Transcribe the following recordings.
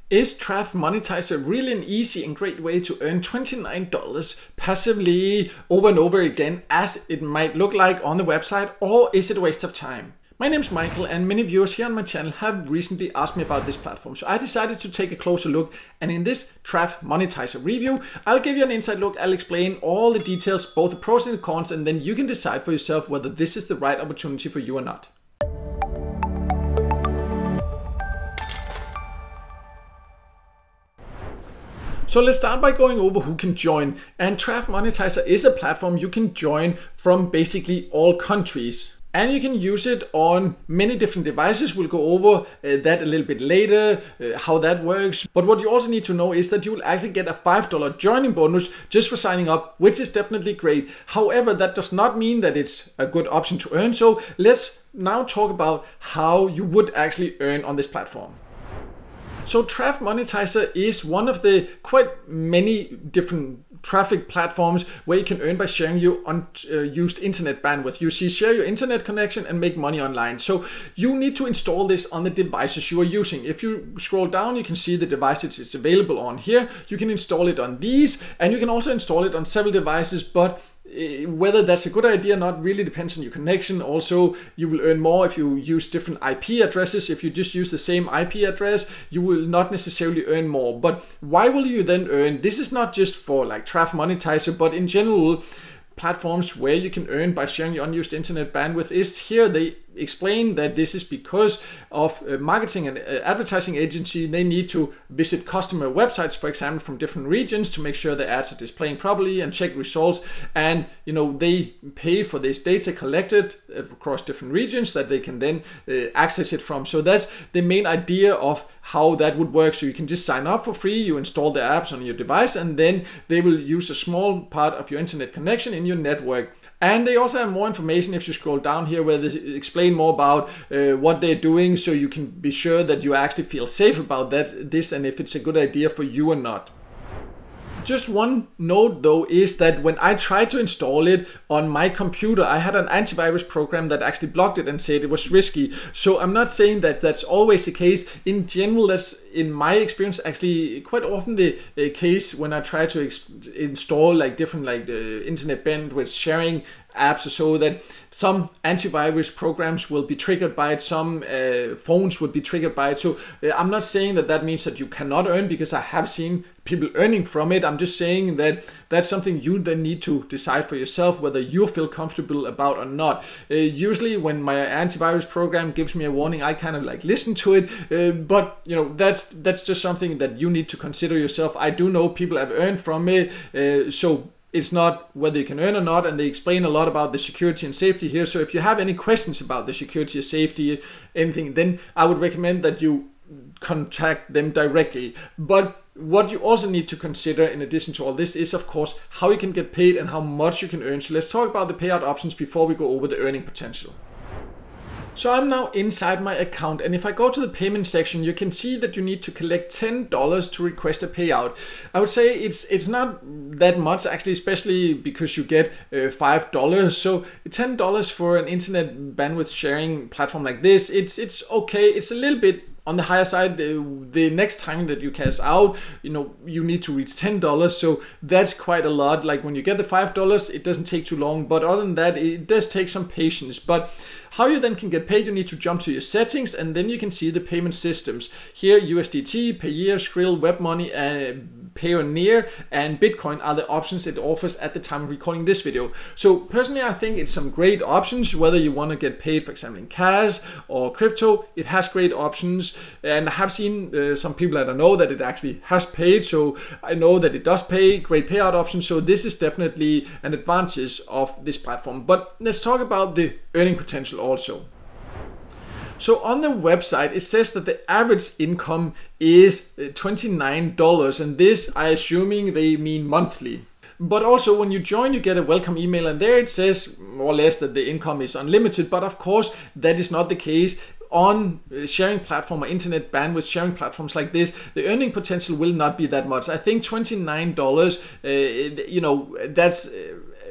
Is Traffmonetizer really an easy and great way to earn $29 passively over and over again, as it might look like on the website, or is it a waste of time? My name is Michael, and many viewers here on my channel have recently asked me about this platform, so I decided to take a closer look, and in this Traffmonetizer review, I'll give you an inside look. I'll explain all the details, both the pros and the cons, and then you can decide for yourself whether this is the right opportunity for you or not. So let's start by going over who can join, and Traffmonetizer is a platform you can join from basically all countries. And you can use it on many different devices. We'll go over that a little bit later, how that works. But what you also need to know is that you will actually get a $5 joining bonus just for signing up, which is definitely great. However, that does not mean that it's a good option to earn. So let's now talk about how you would actually earn on this platform. So Traffmonetizer is one of the quite many different traffic platforms where you can earn by sharing your unused internet bandwidth. You see, share your internet connection and make money online. So you need to install this on the devices you are using. If you scroll down, you can see the devices it's available on here. You can install it on these, and you can also install it on several devices, but whether that's a good idea or not really depends on your connection. Also, you will earn more if you use different IP addresses. If you just use the same IP address, you will not necessarily earn more. But why will you then earn? This is not just for like Traffmonetizer, but in general, platforms where you can earn by sharing your unused internet bandwidth is here. They explain that this is because of marketing and advertising agency. They need to visit customer websites, for example, from different regions to make sure the ads are displaying properly and check results. And they pay for this data collected across different regions that they can then access it from. So that's the main idea of how that would work. So you can just sign up for free, you install the apps on your device, and then they will use a small part of your internet connection in your network. And they also have more information if you scroll down here, where they explain more about what they're doing, so you can be sure that you actually feel safe about this and if it's a good idea for you or not. Just one note though is that when I tried to install it on my computer, I had an antivirus program that actually blocked it and said it was risky. So I'm not saying that that's always the case. In general, that's in my experience actually quite often the case when I try to install like different internet bandwidth sharing apps, so that some antivirus programs will be triggered by it, some phones would be triggered by it. So I'm not saying that that means that you cannot earn, because I have seen people earning from it. I'm just saying that that's something you then need to decide for yourself whether you feel comfortable about or not. Usually when my antivirus program gives me a warning, I kind of listen to it, but that's just something that you need to consider yourself. I do know people have earned from it, so it's not whether you can earn or not, and they explain a lot about the security and safety here. So if you have any questions about the security or safety, anything, then I would recommend that you contact them directly. But what you also need to consider in addition to all this is, of course, how you can get paid and how much you can earn. So let's talk about the payout options before we go over the earning potential. So I'm now inside my account, and if I go to the payment section, you can see that you need to collect $10 to request a payout. I would say it's not that much actually, especially because you get $5. So $10 for an internet bandwidth sharing platform like this, it's okay. It's a little bit on the higher side. The next time that you cash out, you need to reach $10. So that's quite a lot. Like when you get the $5, it doesn't take too long. But other than that, it does take some patience. But how you then can get paid, you need to jump to your settings, and then you can see the payment systems. Here, USDT, Payout, Skrill, WebMoney, Payoneer, and Bitcoin are the options it offers at the time of recording this video. So personally, I think it's some great options. Whether you want to get paid, for example, in cash or crypto, it has great options. And I have seen some people that I know that it actually has paid. So I know that it does pay, great payout options. So this is definitely an advantage of this platform. But let's talk about the earning potential also. So on the website, it says that the average income is $29, and this, I assuming they mean monthly. But also when you join, you get a welcome email, and there it says more or less that the income is unlimited. But of course, that is not the case. On sharing platform or internet bandwidth sharing platforms like this, the earning potential will not be that much. I think $29, that's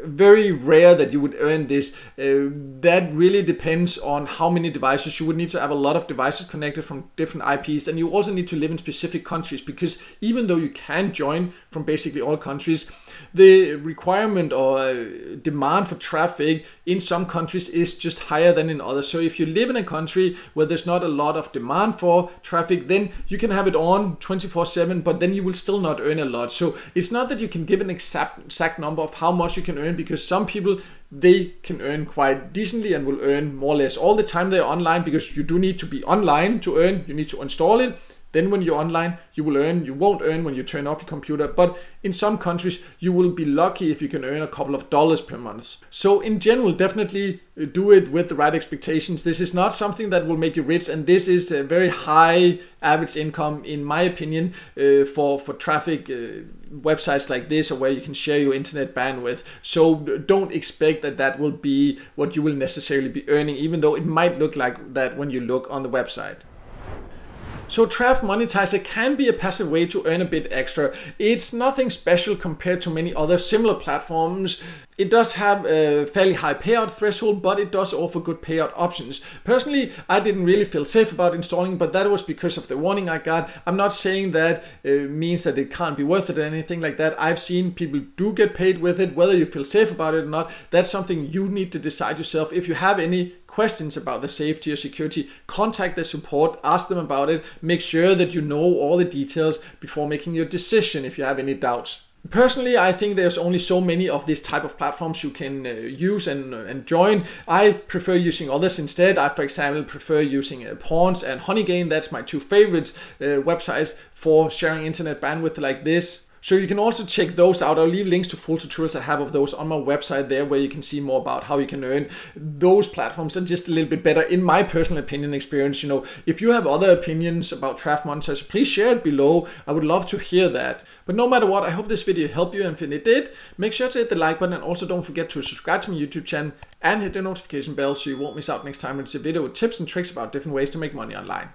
very rare that you would earn this. That really depends on how many devices. You would need to have a lot of devices connected from different IPs, and you also need to live in specific countries, because even though you can join from basically all countries, the requirement or demand for traffic in some countries is just higher than in others. So if you live in a country where there's not a lot of demand for traffic, then you can have it on 24/7, but then you will still not earn a lot. So it's not that you can give an exact number of how much you can earn, because some people, they can earn quite decently and will earn more or less all the time they're online, because you do need to be online to earn. You need to install it. Then when you're online, you will earn. You won't earn when you turn off your computer. But in some countries, you will be lucky if you can earn a couple of dollars per month. So in general, definitely do it with the right expectations. This is not something that will make you rich, and this is a very high average income, in my opinion, for traffic websites like this, or where you can share your internet bandwidth. So don't expect that that will be what you will necessarily be earning, even though it might look like that when you look on the website. So Traffmonetizer can be a passive way to earn a bit extra. It's nothing special compared to many other similar platforms. It does have a fairly high payout threshold, but it does offer good payout options. Personally, I didn't really feel safe about installing, but that was because of the warning I got. I'm not saying that means that it can't be worth it or anything like that. I've seen people do get paid with it. Whether you feel safe about it or not, that's something you need to decide yourself. If you have any questions about the safety or security, contact the support, ask them about it. Make sure that you know all the details before making your decision if you have any doubts. Personally, I think there's only so many of this type of platforms you can use and join. I prefer using others instead. I, for example, prefer using Pawns and Honeygain. That's my two favorite websites for sharing internet bandwidth like this. So you can also check those out. I'll leave links to full tutorials I have of those on my website there, where you can see more about how you can earn. Those platforms are just a little bit better in my personal opinion experience. You know, if you have other opinions about Traffmonetizer, please share it below. I would love to hear that. But no matter what, I hope this video helped you, and if it did, make sure to hit the like button, and also don't forget to subscribe to my YouTube channel and hit the notification bell so you won't miss out next time when it's a video with tips and tricks about different ways to make money online.